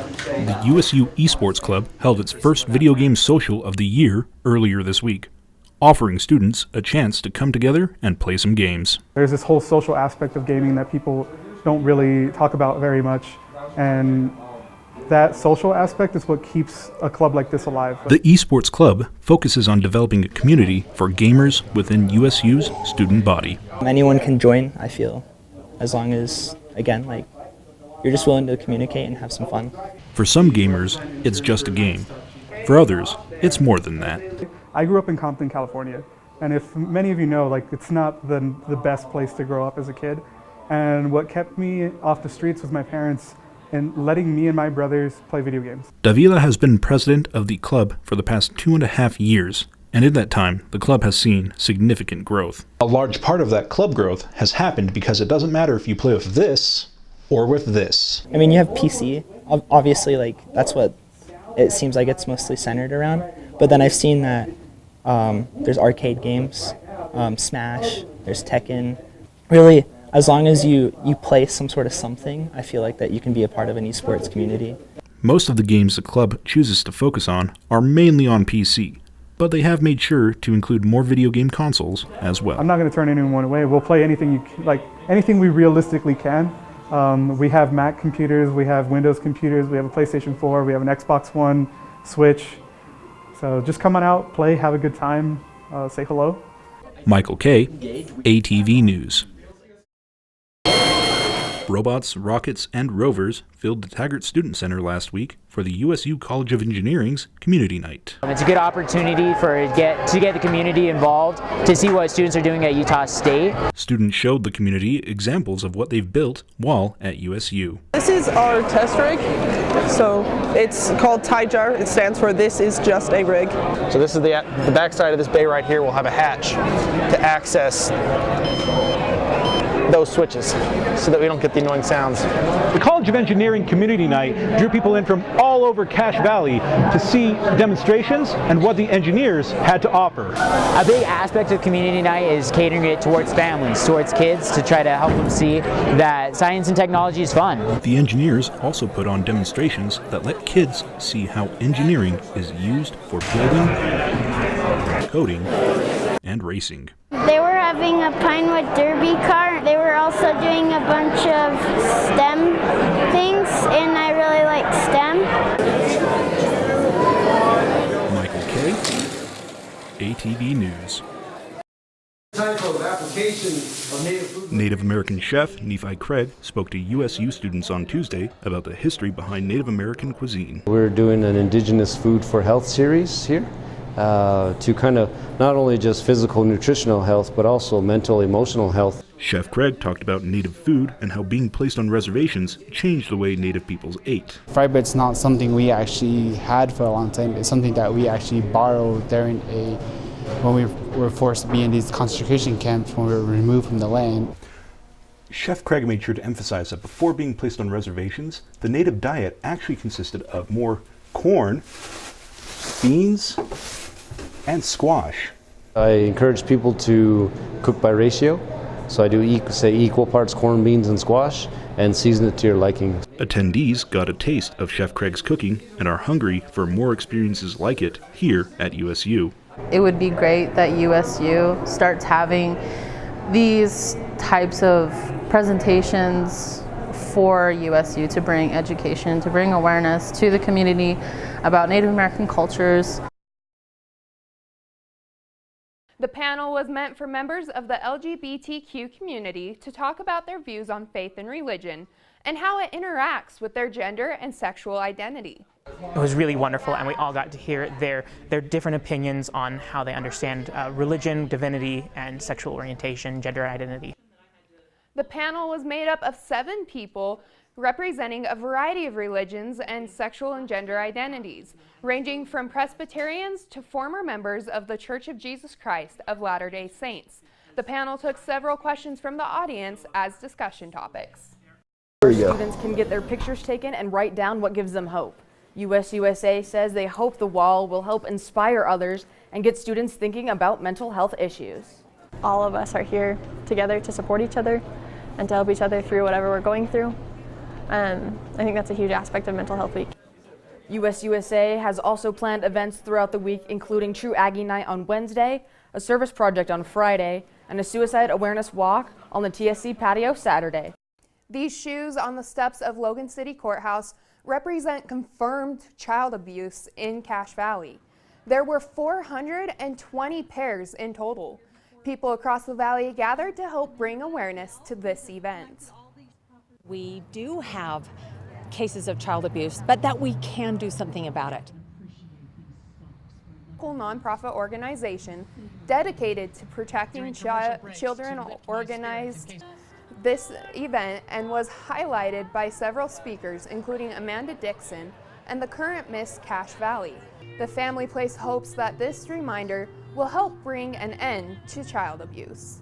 The USU Esports Club held its first video game social of the year earlier this week, offering students a chance to come together and play some games. There's this whole social aspect of gaming that people don't really talk about very much, and that social aspect is what keeps a club like this alive. The Esports Club focuses on developing a community for gamers within USU's student body. Anyone can join, I feel, as long as, again, you're just willing to communicate and have some fun. For some gamers, it's just a game. For others, it's more than that. I grew up in Compton, California, and if many of you know, it's not the best place to grow up as a kid. And what kept me off the streets was my parents and letting me and my brothers play video games. Davila has been president of the club for the past 2.5 years, and in that time, the club has seen significant growth. A large part of that club growth has happened because it doesn't matter if you play with this or with this. I mean, you have PC. Obviously, that's what it seems like it's mostly centered around. But then I've seen that there's arcade games, Smash, there's Tekken. Really, as long as you play some sort of something, I feel like that you can be a part of an esports community. Most of the games the club chooses to focus on are mainly on PC, but they have made sure to include more video game consoles as well. I'm not going to turn anyone away. We'll play anything anything we realistically can. We have Mac computers, we have Windows computers, we have a PlayStation 4, we have an Xbox One, Switch. So just come on out, play, have a good time, say hello. Michael Kay, ATV News. Robots, rockets, and rovers filled the Taggart Student Center last week for the USU College of Engineering's Community Night. It's a good opportunity to get the community involved, to see what students are doing at Utah State. Students showed the community examples of what they've built while at USU. This is our test rig, so it's called TIJAR. It stands for This Is Just a Rig. So this is the back side of this bay right here will have a hatch to access those switches so that we don't get the annoying sounds. The College of Engineering Community Night drew people in from all over Cache Valley to see demonstrations and what the engineers had to offer. A big aspect of Community Night is catering it towards families, towards kids, to try to help them see that science and technology is fun. The engineers also put on demonstrations that let kids see how engineering is used for building, coding, and racing. They were having a Pinewood Derby car. They were also doing a bunch of STEM things, and I really like STEM. Michael Kay, ATV News. Native American chef Nephi Craig spoke to USU students on Tuesday about the history behind Native American cuisine. We're doing an Indigenous Food for Health series here. To kind of not only just physical nutritional health, but also mental, emotional health. Chef Craig talked about Native food and how being placed on reservations changed the way Native peoples ate. Fried bread's not something we actually had for a long time. It's something that we actually borrowed when we were forced to be in these concentration camps when we were removed from the land. Chef Craig made sure to emphasize that before being placed on reservations, the Native diet actually consisted of more corn, beans, and squash. I encourage people to cook by ratio, so I do equal parts corn, beans, and squash, and season it to your liking. Attendees got a taste of Chef Craig's cooking and are hungry for more experiences like it here at USU. It would be great that USU starts having these types of presentations for USU to bring education, to bring awareness to the community about Native American cultures. The panel was meant for members of the LGBTQ community to talk about their views on faith and religion and how it interacts with their gender and sexual identity. It was really wonderful, and we all got to hear their different opinions on how they understand religion, divinity, and sexual orientation, gender identity. The panel was made up of 7 people representing a variety of religions and sexual and gender identities, ranging from Presbyterians to former members of the Church of Jesus Christ of Latter-day Saints. The panel took several questions from the audience as discussion topics. Students can get their pictures taken and write down what gives them hope. USUSA says they hope the wall will help inspire others and get students thinking about mental health issues. All of us are here together to support each other and to help each other through whatever we're going through. I think that's a huge aspect of Mental Health Week. USUSA has also planned events throughout the week, including True Aggie Night on Wednesday, a service project on Friday, and a suicide awareness walk on the TSC patio Saturday. These shoes on the steps of Logan City Courthouse represent confirmed child abuse in Cache Valley. There were 420 pairs in total. People across the valley gathered to help bring awareness to this event. We do have cases of child abuse, but that we can do something about it. A nonprofit organization dedicated to protecting children organized this event and was highlighted by several speakers, including Amanda Dixon and the current Miss Cache Valley. The Family Place hopes that this reminder will help bring an end to child abuse.